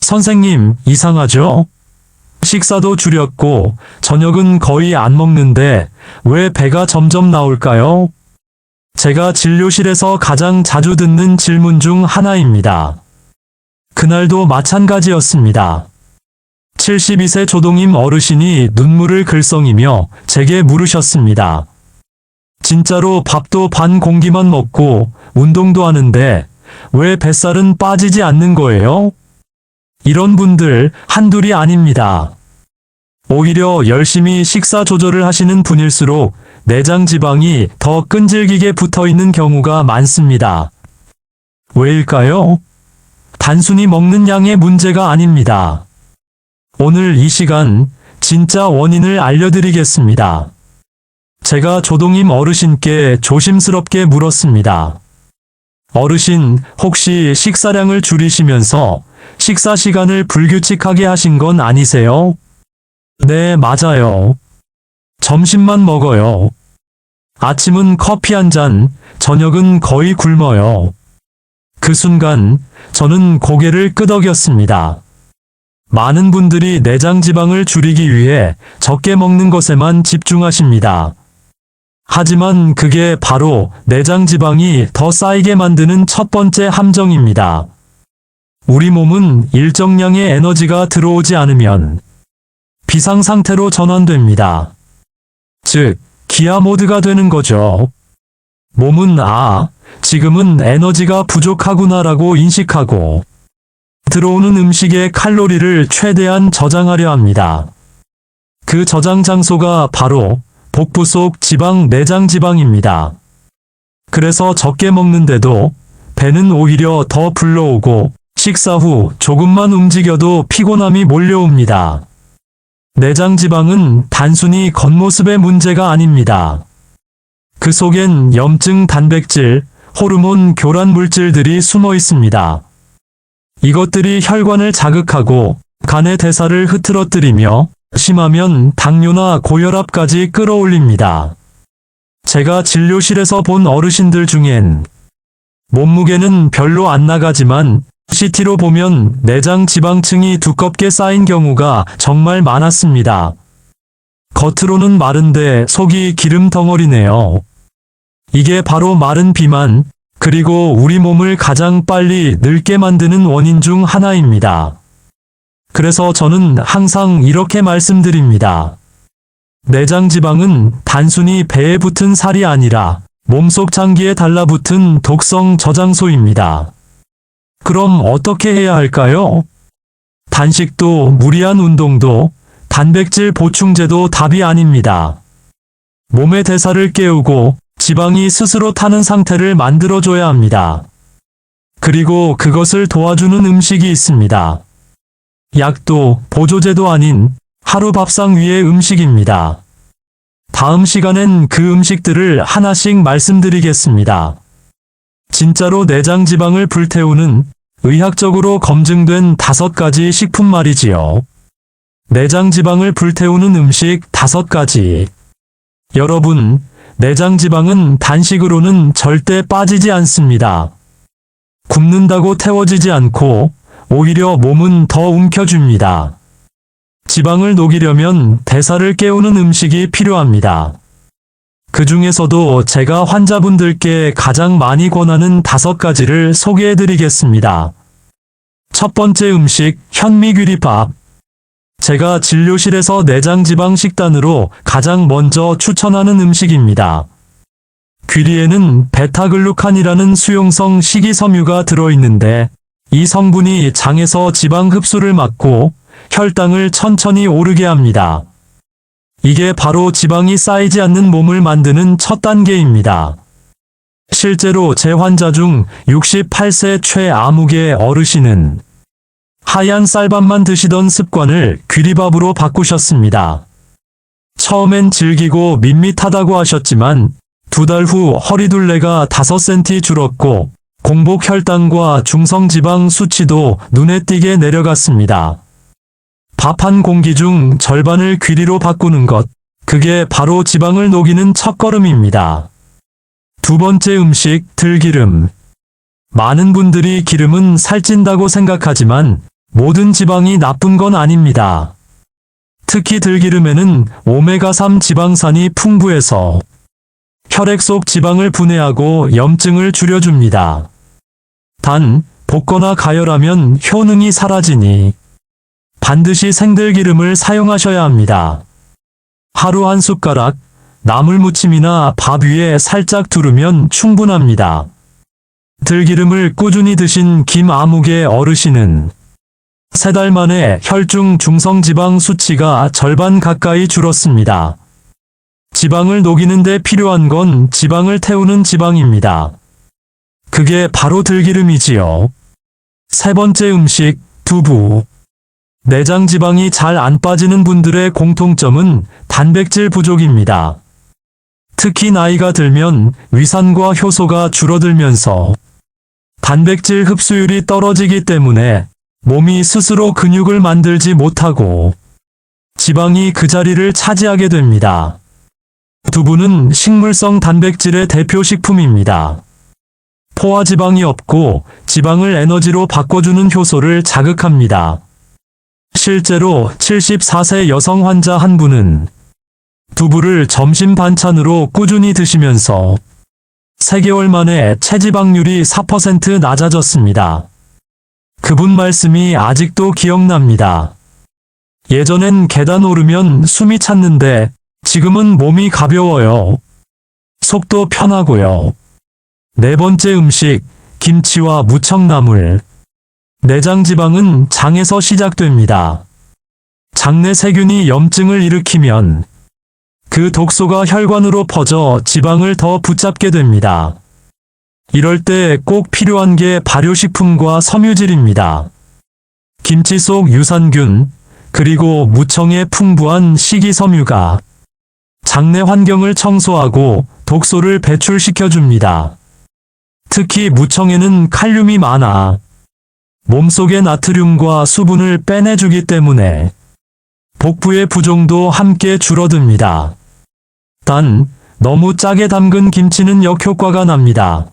선생님, 이상하죠? 식사도 줄였고 저녁은 거의 안 먹는데 왜 배가 점점 나올까요? 제가 진료실에서 가장 자주 듣는 질문 중 하나입니다. 그날도 마찬가지였습니다. 72세 조동임 어르신이 눈물을 글썽이며 제게 물으셨습니다. 진짜로 밥도 반 공기만 먹고 운동도 하는데 왜 뱃살은 빠지지 않는 거예요? 이런 분들 한둘이 아닙니다. 오히려 열심히 식사 조절을 하시는 분일수록 내장 지방이 더 끈질기게 붙어 있는 경우가 많습니다. 왜일까요? 단순히 먹는 양의 문제가 아닙니다. 오늘 이 시간 진짜 원인을 알려드리겠습니다. 제가 조동임 어르신께 조심스럽게 물었습니다. 어르신, 혹시 식사량을 줄이시면서 식사 시간을 불규칙하게 하신 건 아니세요? 네, 맞아요. 점심만 먹어요. 아침은 커피 한 잔, 저녁은 거의 굶어요. 그 순간 저는 고개를 끄덕였습니다. 많은 분들이 내장 지방을 줄이기 위해 적게 먹는 것에만 집중하십니다. 하지만 그게 바로 내장 지방이 더 쌓이게 만드는 첫 번째 함정입니다. 우리 몸은 일정량의 에너지가 들어오지 않으면 비상 상태로 전환됩니다. 즉, 기아 모드가 되는 거죠. 몸은 지금은 에너지가 부족하구나라고 인식하고 들어오는 음식의 칼로리를 최대한 저장하려 합니다. 그 저장 장소가 바로 복부 속 지방 내장 지방입니다. 그래서 적게 먹는데도 배는 오히려 더 불러오고 식사 후 조금만 움직여도 피곤함이 몰려옵니다. 내장 지방은 단순히 겉모습의 문제가 아닙니다. 그 속엔 염증 단백질, 호르몬 교란 물질들이 숨어 있습니다. 이것들이 혈관을 자극하고 간의 대사를 흐트러뜨리며 심하면 당뇨나 고혈압까지 끌어올립니다. 제가 진료실에서 본 어르신들 중엔 몸무게는 별로 안 나가지만 CT로 보면 내장 지방층이 두껍게 쌓인 경우가 정말 많았습니다. 겉으로는 마른데 속이 기름 덩어리네요. 이게 바로 마른 비만, 그리고 우리 몸을 가장 빨리 늙게 만드는 원인 중 하나입니다. 그래서 저는 항상 이렇게 말씀드립니다. 내장 지방은 단순히 배에 붙은 살이 아니라 몸속 장기에 달라붙은 독성 저장소입니다. 그럼 어떻게 해야 할까요? 단식도 무리한 운동도 단백질 보충제도 답이 아닙니다. 몸의 대사를 깨우고 지방이 스스로 타는 상태를 만들어줘야 합니다. 그리고 그것을 도와주는 음식이 있습니다. 약도 보조제도 아닌 하루 밥상 위의 음식입니다. 다음 시간엔 그 음식들을 하나씩 말씀드리겠습니다. 진짜로 내장 지방을 불태우는 의학적으로 검증된 5가지 식품 말이지요. 내장 지방을 불태우는 음식 5가지. 여러분, 내장 지방은 단식으로는 절대 빠지지 않습니다. 굶는다고 태워지지 않고 오히려 몸은 더 움켜줍니다. 지방을 녹이려면 대사를 깨우는 음식이 필요합니다. 그 중에서도 제가 환자분들께 가장 많이 권하는 5가지를 소개해드리겠습니다. 첫 번째 음식, 현미귀리밥. 제가 진료실에서 내장 지방 식단으로 가장 먼저 추천하는 음식입니다. 귀리에는 베타글루칸이라는 수용성 식이섬유가 들어있는데 이 성분이 장에서 지방 흡수를 막고 혈당을 천천히 오르게 합니다. 이게 바로 지방이 쌓이지 않는 몸을 만드는 첫 단계입니다. 실제로 제 환자 중 68세 최아무개 어르신은 하얀 쌀밥만 드시던 습관을 귀리밥으로 바꾸셨습니다. 처음엔 질기고 밋밋하다고 하셨지만 2달 후 허리둘레가 5cm 줄었고 공복 혈당과 중성지방 수치도 눈에 띄게 내려갔습니다. 밥 한 공기 중 절반을 귀리로 바꾸는 것, 그게 바로 지방을 녹이는 첫걸음입니다. 두 번째 음식, 들기름. 많은 분들이 기름은 살찐다고 생각하지만 모든 지방이 나쁜 건 아닙니다. 특히 들기름에는 오메가3 지방산이 풍부해서 혈액 속 지방을 분해하고 염증을 줄여줍니다. 단, 볶거나 가열하면 효능이 사라지니 반드시 생들기름을 사용하셔야 합니다. 하루 한 숟가락, 나물무침이나 밥 위에 살짝 두르면 충분합니다. 들기름을 꾸준히 드신 김아무개 어르신은 3달 만에 혈중 중성지방 수치가 절반 가까이 줄었습니다. 지방을 녹이는 데 필요한 건 지방을 태우는 지방입니다. 그게 바로 들기름이지요. 3번째 음식, 두부. 내장 지방이 잘 안 빠지는 분들의 공통점은 단백질 부족입니다. 특히 나이가 들면 위산과 효소가 줄어들면서 단백질 흡수율이 떨어지기 때문에 몸이 스스로 근육을 만들지 못하고 지방이 그 자리를 차지하게 됩니다. 두부는 식물성 단백질의 대표 식품입니다. 포화지방이 없고 지방을 에너지로 바꿔주는 효소를 자극합니다. 실제로 74세 여성 환자 한 분은 두부를 점심 반찬으로 꾸준히 드시면서 3개월 만에 체지방률이 4% 낮아졌습니다. 그분 말씀이 아직도 기억납니다. 예전엔 계단 오르면 숨이 찼는데 지금은 몸이 가벼워요. 속도 편하고요. 4번째 음식, 김치와 무청나물. 내장 지방은 장에서 시작됩니다. 장내 세균이 염증을 일으키면 그 독소가 혈관으로 퍼져 지방을 더 붙잡게 됩니다. 이럴 때 꼭 필요한 게 발효식품과 섬유질입니다. 김치 속 유산균, 그리고 무청의 풍부한 식이섬유가 장내 환경을 청소하고 독소를 배출시켜줍니다. 특히 무청에는 칼륨이 많아 몸속의 나트륨과 수분을 빼내주기 때문에 복부의 부종도 함께 줄어듭니다. 단, 너무 짜게 담근 김치는 역효과가 납니다.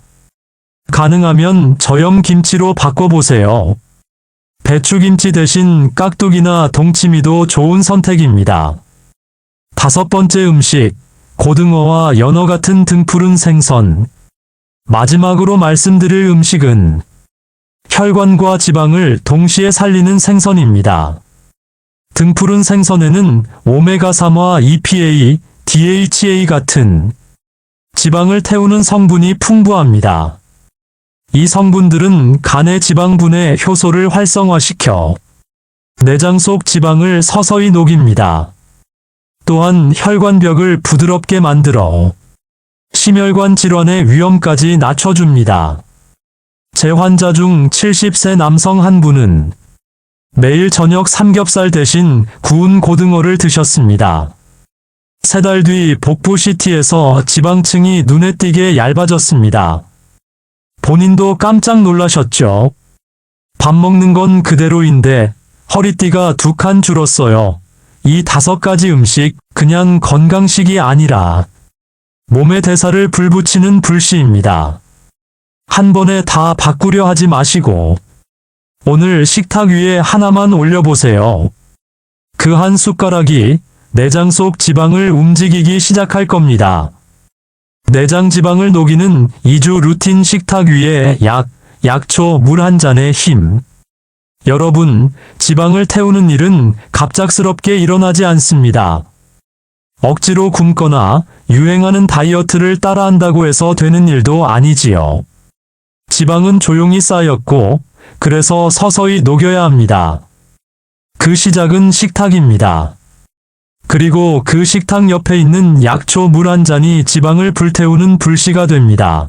가능하면 저염 김치로 바꿔보세요. 배추김치 대신 깍두기나 동치미도 좋은 선택입니다. 5번째 음식, 고등어와 연어 같은 등푸른 생선. 마지막으로 말씀드릴 음식은 혈관과 지방을 동시에 살리는 생선입니다. 등푸른 생선에는 오메가3와 EPA, DHA 같은 지방을 태우는 성분이 풍부합니다. 이 성분들은 간의 지방 분해 효소를 활성화시켜 내장 속 지방을 서서히 녹입니다. 또한 혈관벽을 부드럽게 만들어 심혈관 질환의 위험까지 낮춰줍니다. 제 환자 중 70세 남성 한 분은 매일 저녁 삼겹살 대신 구운 고등어를 드셨습니다. 3달 뒤 복부 CT에서 지방층이 눈에 띄게 얇아졌습니다. 본인도 깜짝 놀라셨죠? 밥 먹는 건 그대로인데 허리띠가 2칸 줄었어요. 이 5가지 음식 그냥 건강식이 아니라 몸의 대사를 불붙이는 불씨입니다. 한 번에 다 바꾸려 하지 마시고 오늘 식탁 위에 하나만 올려보세요. 그 한 숟가락이 내장 속 지방을 움직이기 시작할 겁니다. 내장 지방을 녹이는 2주 루틴 식탁 위에 약초 물 한 잔의 힘. 여러분, 지방을 태우는 일은 갑작스럽게 일어나지 않습니다. 억지로 굶거나 유행하는 다이어트를 따라한다고 해서 되는 일도 아니지요. 지방은 조용히 쌓였고, 그래서 서서히 녹여야 합니다. 그 시작은 식탁입니다. 그리고 그 식탁 옆에 있는 약초 물 한 잔이 지방을 불태우는 불씨가 됩니다.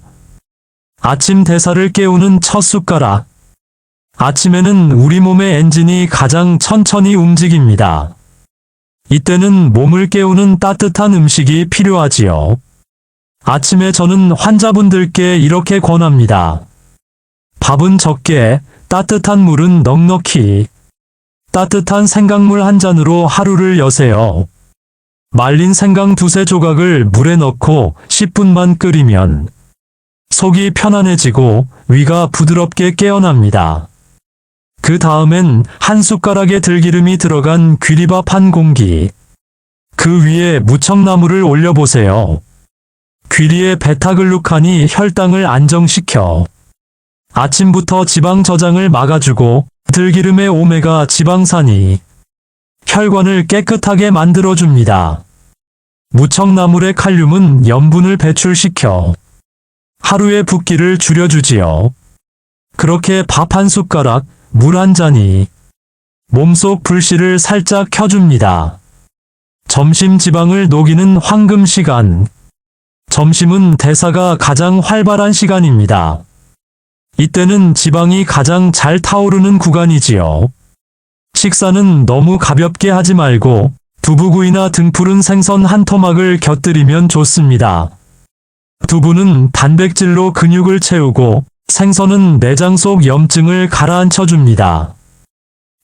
아침 대사를 깨우는 첫 숟가락. 아침에는 우리 몸의 엔진이 가장 천천히 움직입니다. 이때는 몸을 깨우는 따뜻한 음식이 필요하지요. 아침에 저는 환자분들께 이렇게 권합니다. 밥은 적게, 따뜻한 물은 넉넉히. 따뜻한 생강물 한 잔으로 하루를 여세요. 말린 생강 2-3조각을 물에 넣고 10분만 끓이면 속이 편안해지고 위가 부드럽게 깨어납니다. 그 다음엔 한 숟가락의 들기름이 들어간 귀리밥 한 공기. 그 위에 무청나물을 올려보세요. 귀리의 베타글루칸이 혈당을 안정시켜 아침부터 지방 저장을 막아주고 들기름의 오메가 지방산이 혈관을 깨끗하게 만들어줍니다. 무청나물의 칼륨은 염분을 배출시켜 하루의 붓기를 줄여주지요. 그렇게 밥 한 숟가락, 물 한 잔이 몸속 불씨를 살짝 켜줍니다. 점심 지방을 녹이는 황금 시간. 점심은 대사가 가장 활발한 시간입니다. 이때는 지방이 가장 잘 타오르는 구간이지요. 식사는 너무 가볍게 하지 말고 두부구이나 등푸른 생선 한 토막을 곁들이면 좋습니다. 두부는 단백질로 근육을 채우고 생선은 내장 속 염증을 가라앉혀줍니다.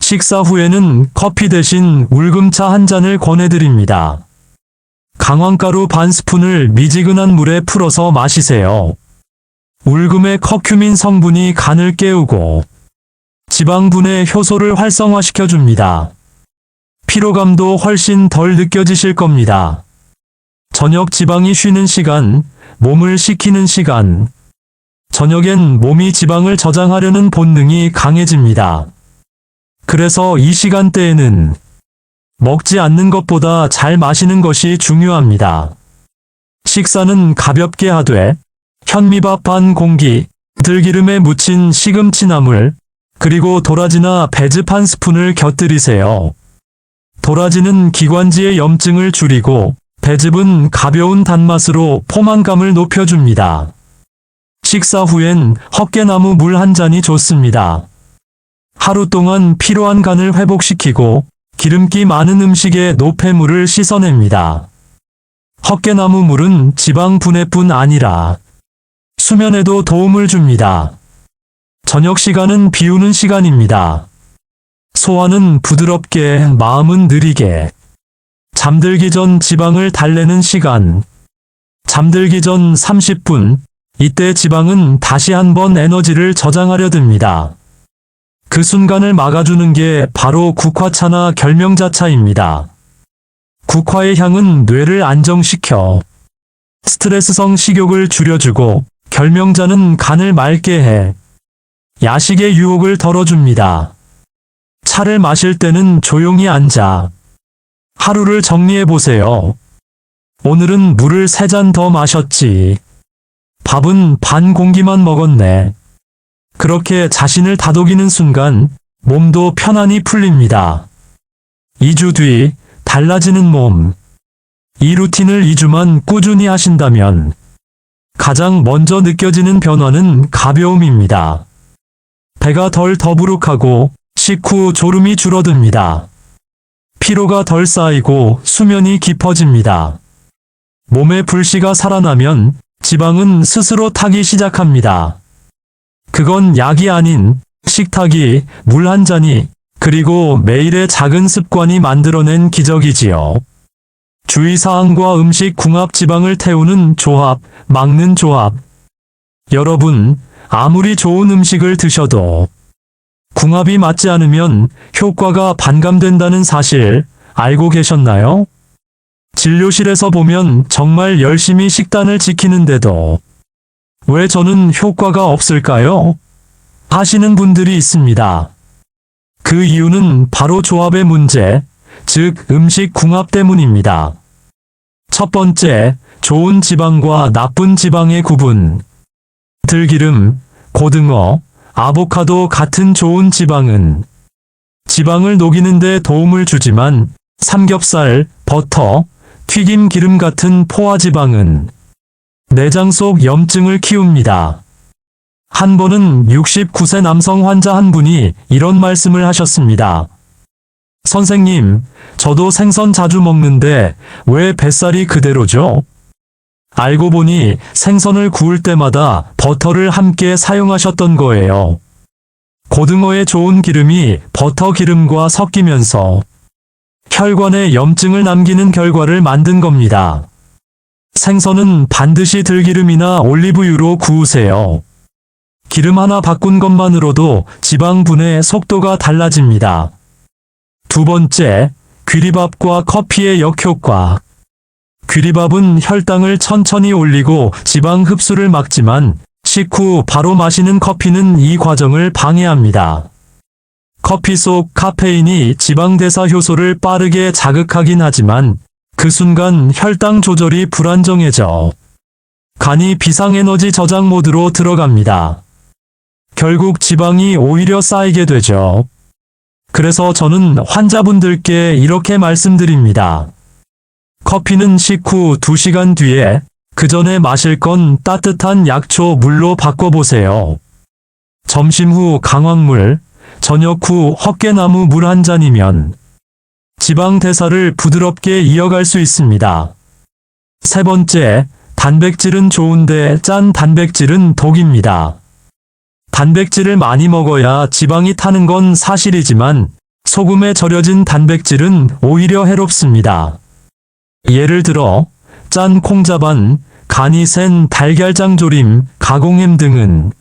식사 후에는 커피 대신 울금차 한 잔을 권해드립니다. 강황가루 반 스푼을 미지근한 물에 풀어서 마시세요. 울금의 커큐민 성분이 간을 깨우고 지방분해 효소를 활성화시켜줍니다. 피로감도 훨씬 덜 느껴지실 겁니다. 저녁 지방이 쉬는 시간, 몸을 식히는 시간. 저녁엔 몸이 지방을 저장하려는 본능이 강해집니다. 그래서 이 시간대에는 먹지 않는 것보다 잘 마시는 것이 중요합니다. 식사는 가볍게 하되 현미밥 반 공기, 들기름에 묻힌 시금치나물, 그리고 도라지나 배즙 한 스푼을 곁들이세요. 도라지는 기관지의 염증을 줄이고 배즙은 가벼운 단맛으로 포만감을 높여줍니다. 식사 후엔 헛개나무 물 한 잔이 좋습니다. 하루 동안 피로한 간을 회복시키고 기름기 많은 음식의 노폐물을 씻어냅니다. 헛개나무 물은 지방 분해뿐 아니라 수면에도 도움을 줍니다. 저녁 시간은 비우는 시간입니다. 소화는 부드럽게, 마음은 느리게. 잠들기 전 지방을 달래는 시간. 잠들기 전 30분. 이때 지방은 다시 한번 에너지를 저장하려 듭니다. 그 순간을 막아주는 게 바로 국화차나 결명자차입니다. 국화의 향은 뇌를 안정시켜 스트레스성 식욕을 줄여주고 결명자는 간을 맑게 해 야식의 유혹을 덜어줍니다. 차를 마실 때는 조용히 앉아 하루를 정리해보세요. 오늘은 물을 3잔 더 마셨지. 밥은 반 공기만 먹었네. 그렇게 자신을 다독이는 순간 몸도 편안히 풀립니다. 2주 뒤 달라지는 몸. 이 루틴을 2주만 꾸준히 하신다면 가장 먼저 느껴지는 변화는 가벼움입니다. 배가 덜 더부룩하고 식후 졸음이 줄어듭니다. 피로가 덜 쌓이고 수면이 깊어집니다. 몸의 불씨가 살아나면 지방은 스스로 타기 시작합니다. 그건 약이 아닌 식탁이, 물 한 잔이, 그리고 매일의 작은 습관이 만들어낸 기적이지요. 주의사항과 음식 궁합 지방을 태우는 조합, 막는 조합. 여러분, 아무리 좋은 음식을 드셔도 궁합이 맞지 않으면 효과가 반감된다는 사실 알고 계셨나요? 진료실에서 보면 정말 열심히 식단을 지키는데도 왜 저는 효과가 없을까요? 하시는 분들이 있습니다. 그 이유는 바로 조합의 문제, 즉 음식 궁합 때문입니다. 첫 번째, 좋은 지방과 나쁜 지방의 구분. 들기름, 고등어, 아보카도 같은 좋은 지방은 지방을 녹이는 데 도움을 주지만 삼겹살, 버터, 튀김 기름 같은 포화지방은 내장 속 염증을 키웁니다. 한 번은 69세 남성 환자 한 분이 이런 말씀을 하셨습니다. 선생님, 저도 생선 자주 먹는데 왜 뱃살이 그대로죠? 알고 보니 생선을 구울 때마다 버터를 함께 사용하셨던 거예요. 고등어의 좋은 기름이 버터 기름과 섞이면서 혈관에 염증을 남기는 결과를 만든 겁니다. 생선은 반드시 들기름이나 올리브유로 구우세요. 기름 하나 바꾼 것만으로도 지방 분해 속도가 달라집니다. 두 번째, 귀리밥과 커피의 역효과. 귀리밥은 혈당을 천천히 올리고 지방 흡수를 막지만 식후 바로 마시는 커피는 이 과정을 방해합니다. 커피 속 카페인이 지방 대사 효소를 빠르게 자극하긴 하지만 그 순간 혈당 조절이 불안정해져 간이 비상에너지 저장 모드로 들어갑니다. 결국 지방이 오히려 쌓이게 되죠. 그래서 저는 환자분들께 이렇게 말씀드립니다. 커피는 식후 2시간 뒤에 그 전에 마실 건 따뜻한 약초 물로 바꿔보세요. 점심 후 강황물, 저녁 후 헛개나무 물 한 잔이면 지방 대사를 부드럽게 이어갈 수 있습니다. 세 번째, 단백질은 좋은데 짠 단백질은 독입니다. 단백질을 많이 먹어야 지방이 타는 건 사실이지만 소금에 절여진 단백질은 오히려 해롭습니다. 예를 들어 짠 콩자반, 간이 센 달걀장 조림, 가공햄 등은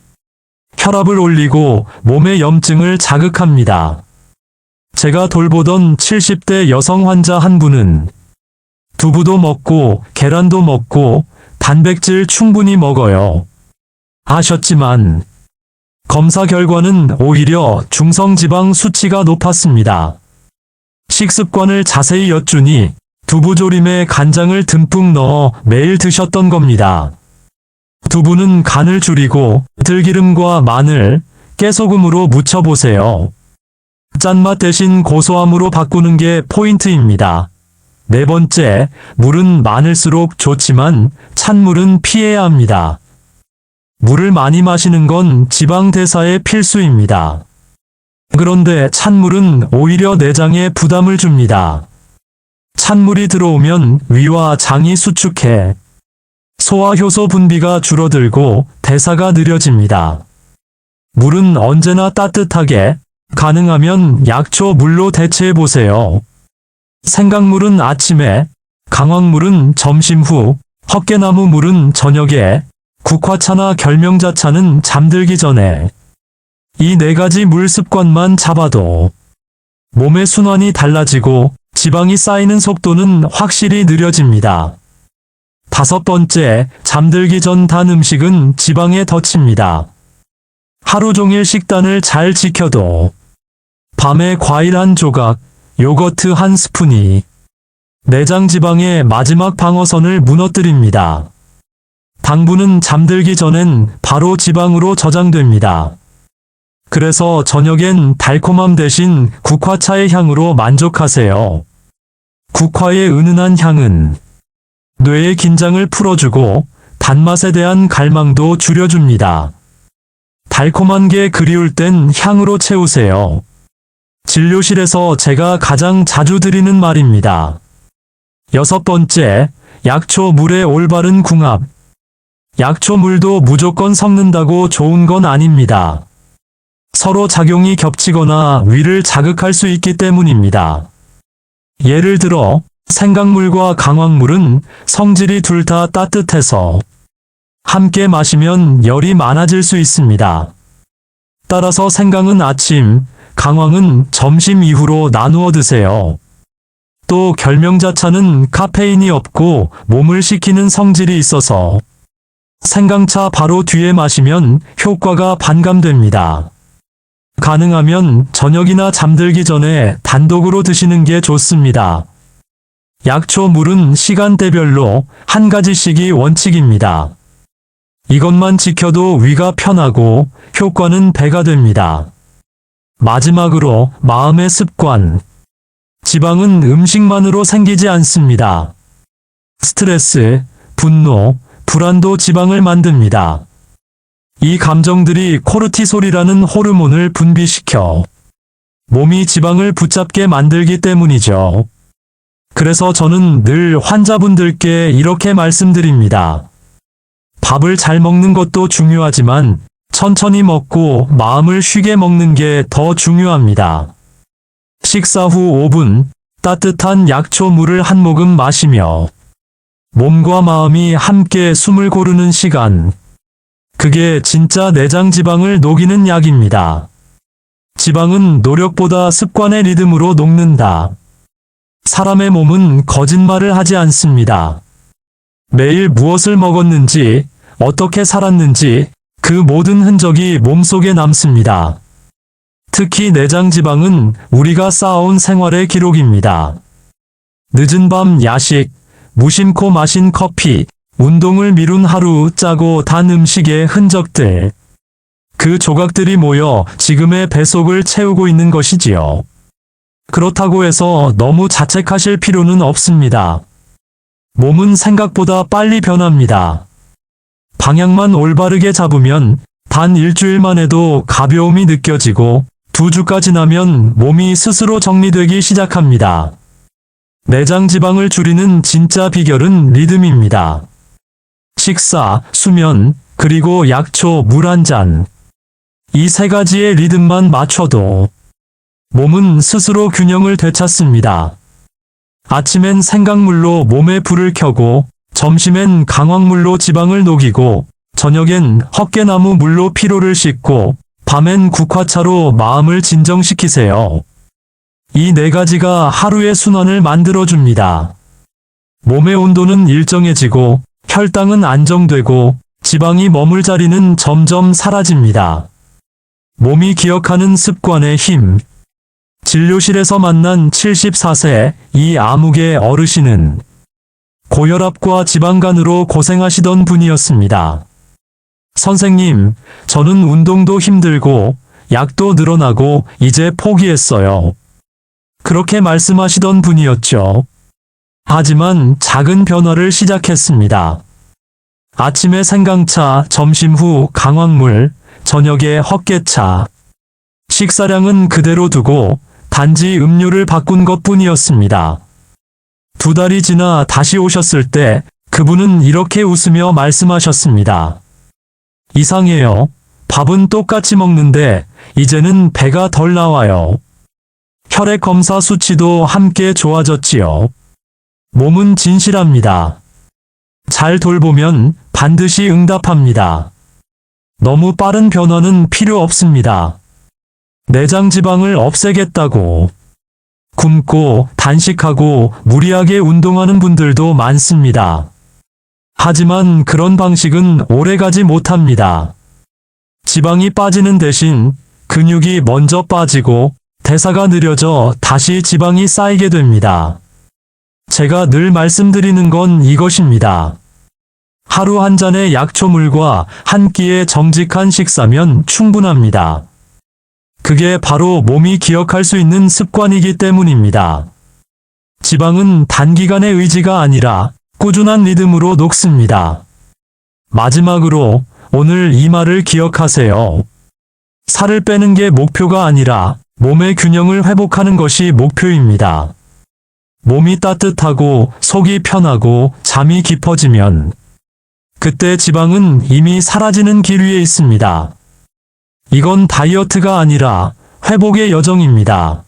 혈압을 올리고 몸의 염증을 자극합니다. 제가 돌보던 70대 여성 환자 한 분은 두부도 먹고 계란도 먹고 단백질 충분히 먹어요 하셨지만 검사 결과는 오히려 중성지방 수치가 높았습니다. 식습관을 자세히 여쭈니 두부조림에 간장을 듬뿍 넣어 매일 드셨던 겁니다. 두부는 간을 줄이고 들기름과 마늘, 깨소금으로 무쳐보세요. 짠맛 대신 고소함으로 바꾸는 게 포인트입니다. 네 번째, 물은 많을수록 좋지만 찬물은 피해야 합니다. 물을 많이 마시는 건 지방 대사에 필수입니다. 그런데 찬물은 오히려 내장에 부담을 줍니다. 찬물이 들어오면 위와 장이 수축해 소화효소 분비가 줄어들고 대사가 느려집니다. 물은 언제나 따뜻하게, 가능하면 약초 물로 대체해보세요. 생강물은 아침에, 강황물은 점심 후, 헛개나무 물은 저녁에, 국화차나 결명자차는 잠들기 전에. 이 4가지 물 습관만 잡아도 몸의 순환이 달라지고 지방이 쌓이는 속도는 확실히 느려집니다. 5번째, 잠들기 전 단 음식은 지방에 덧칩니다. 하루 종일 식단을 잘 지켜도 밤에 과일 한 조각, 요거트 한 스푼이 내장 지방의 마지막 방어선을 무너뜨립니다. 당분은 잠들기 전엔 바로 지방으로 저장됩니다. 그래서 저녁엔 달콤함 대신 국화차의 향으로 만족하세요. 국화의 은은한 향은 뇌의 긴장을 풀어주고 단맛에 대한 갈망도 줄여줍니다. 달콤한 게 그리울 땐 향으로 채우세요. 진료실에서 제가 가장 자주 드리는 말입니다. 6번째, 약초 물의 올바른 궁합. 약초 물도 무조건 섞는다고 좋은 건 아닙니다. 서로 작용이 겹치거나 위를 자극할 수 있기 때문입니다. 예를 들어 생강물과 강황물은 성질이 둘 다 따뜻해서 함께 마시면 열이 많아질 수 있습니다. 따라서 생강은 아침, 강황은 점심 이후로 나누어 드세요. 또 결명자차는 카페인이 없고 몸을 식히는 성질이 있어서 생강차 바로 뒤에 마시면 효과가 반감됩니다. 가능하면 저녁이나 잠들기 전에 단독으로 드시는 게 좋습니다. 약초 물은 시간대별로 한 가지씩이 원칙입니다. 이것만 지켜도 위가 편하고 효과는 배가 됩니다. 마지막으로 마음의 습관. 지방은 음식만으로 생기지 않습니다. 스트레스, 분노, 불안도 지방을 만듭니다. 이 감정들이 코르티솔이라는 호르몬을 분비시켜 몸이 지방을 붙잡게 만들기 때문이죠. 그래서 저는 늘 환자분들께 이렇게 말씀드립니다. 밥을 잘 먹는 것도 중요하지만 천천히 먹고 마음을 쉬게 먹는 게 더 중요합니다. 식사 후 5분 따뜻한 약초 물을 한 모금 마시며 몸과 마음이 함께 숨을 고르는 시간. 그게 진짜 내장 지방을 녹이는 약입니다. 지방은 노력보다 습관의 리듬으로 녹는다. 사람의 몸은 거짓말을 하지 않습니다. 매일 무엇을 먹었는지, 어떻게 살았는지 그 모든 흔적이 몸속에 남습니다. 특히 내장 지방은 우리가 쌓아온 생활의 기록입니다. 늦은 밤 야식, 무심코 마신 커피, 운동을 미룬 하루, 짜고 단 음식의 흔적들. 그 조각들이 모여 지금의 뱃속을 채우고 있는 것이지요. 그렇다고 해서 너무 자책하실 필요는 없습니다. 몸은 생각보다 빨리 변합니다. 방향만 올바르게 잡으면 단 일주일만 해도 가벼움이 느껴지고 2주가 지나면 몸이 스스로 정리되기 시작합니다. 내장 지방을 줄이는 진짜 비결은 리듬입니다. 식사, 수면, 그리고 약초, 물 한 잔. 이 3가지의 리듬만 맞춰도 몸은 스스로 균형을 되찾습니다. 아침엔 생강물로 몸에 불을 켜고, 점심엔 강황물로 지방을 녹이고, 저녁엔 헛개나무 물로 피로를 씻고, 밤엔 국화차로 마음을 진정시키세요. 이 4가지가 하루의 순환을 만들어줍니다. 몸의 온도는 일정해지고, 혈당은 안정되고, 지방이 머물 자리는 점점 사라집니다. 몸이 기억하는 습관의 힘. 진료실에서 만난 74세 이 암흑의 어르신은 고혈압과 지방간으로 고생하시던 분이었습니다. 선생님, 저는 운동도 힘들고 약도 늘어나고 이제 포기했어요. 그렇게 말씀하시던 분이었죠. 하지만 작은 변화를 시작했습니다. 아침에 생강차, 점심 후 강황물, 저녁에 헛개차. 식사량은 그대로 두고 단지 음료를 바꾼 것뿐이었습니다. 2달이 지나 다시 오셨을 때 그분은 이렇게 웃으며 말씀하셨습니다. 이상해요. 밥은 똑같이 먹는데 이제는 배가 덜 나와요. 혈액 검사 수치도 함께 좋아졌지요. 몸은 진실합니다. 잘 돌보면 반드시 응답합니다. 너무 빠른 변화는 필요 없습니다. 내장 지방을 없애겠다고 굶고 단식하고 무리하게 운동하는 분들도 많습니다. 하지만 그런 방식은 오래가지 못합니다. 지방이 빠지는 대신 근육이 먼저 빠지고 대사가 느려져 다시 지방이 쌓이게 됩니다. 제가 늘 말씀드리는 건 이것입니다. 하루 한 잔의 약초물과 한 끼의 정직한 식사면 충분합니다. 그게 바로 몸이 기억할 수 있는 습관이기 때문입니다. 지방은 단기간의 의지가 아니라 꾸준한 리듬으로 녹습니다. 마지막으로 오늘 이 말을 기억하세요. 살을 빼는 게 목표가 아니라 몸의 균형을 회복하는 것이 목표입니다. 몸이 따뜻하고 속이 편하고 잠이 깊어지면 그때 지방은 이미 사라지는 길 위에 있습니다. 이건 다이어트가 아니라 회복의 여정입니다.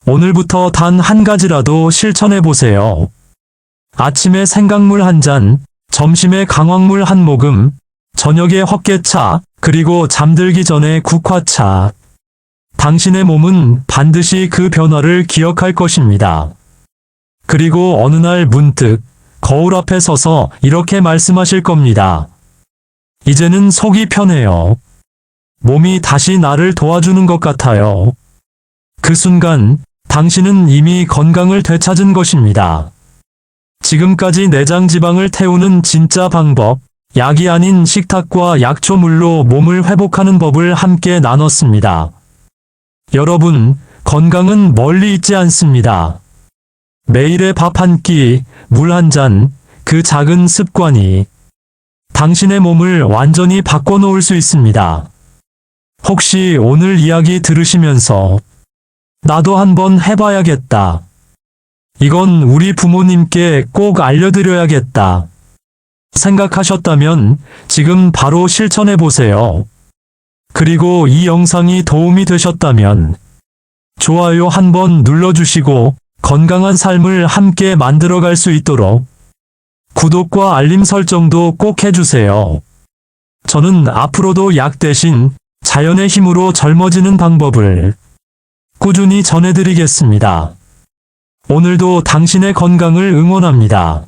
오늘부터 단 한 가지라도 실천해 보세요. 아침에 생강물 한 잔, 점심에 강황물 한 모금, 저녁에 헛개차, 그리고 잠들기 전에 국화차. 당신의 몸은 반드시 그 변화를 기억할 것입니다. 그리고 어느 날 문득 거울 앞에 서서 이렇게 말씀하실 겁니다. 이제는 속이 편해요. 몸이 다시 나를 도와주는 것 같아요. 그 순간 당신은 이미 건강을 되찾은 것입니다. 지금까지 내장 지방을 태우는 진짜 방법, 약이 아닌 식탁과 약초물로 몸을 회복하는 법을 함께 나눴습니다. 여러분, 건강은 멀리 있지 않습니다. 매일의 밥 한 끼, 물 한 잔, 그 작은 습관이 당신의 몸을 완전히 바꿔놓을 수 있습니다. 혹시 오늘 이야기 들으시면서 나도 한번 해봐야겠다. 이건 우리 부모님께 꼭 알려드려야겠다. 생각하셨다면 지금 바로 실천해보세요. 그리고 이 영상이 도움이 되셨다면 좋아요 한번 눌러주시고 건강한 삶을 함께 만들어갈 수 있도록 구독과 알림 설정도 꼭 해주세요. 저는 앞으로도 약 대신 자연의 힘으로 젊어지는 방법을 꾸준히 전해드리겠습니다. 오늘도 당신의 건강을 응원합니다.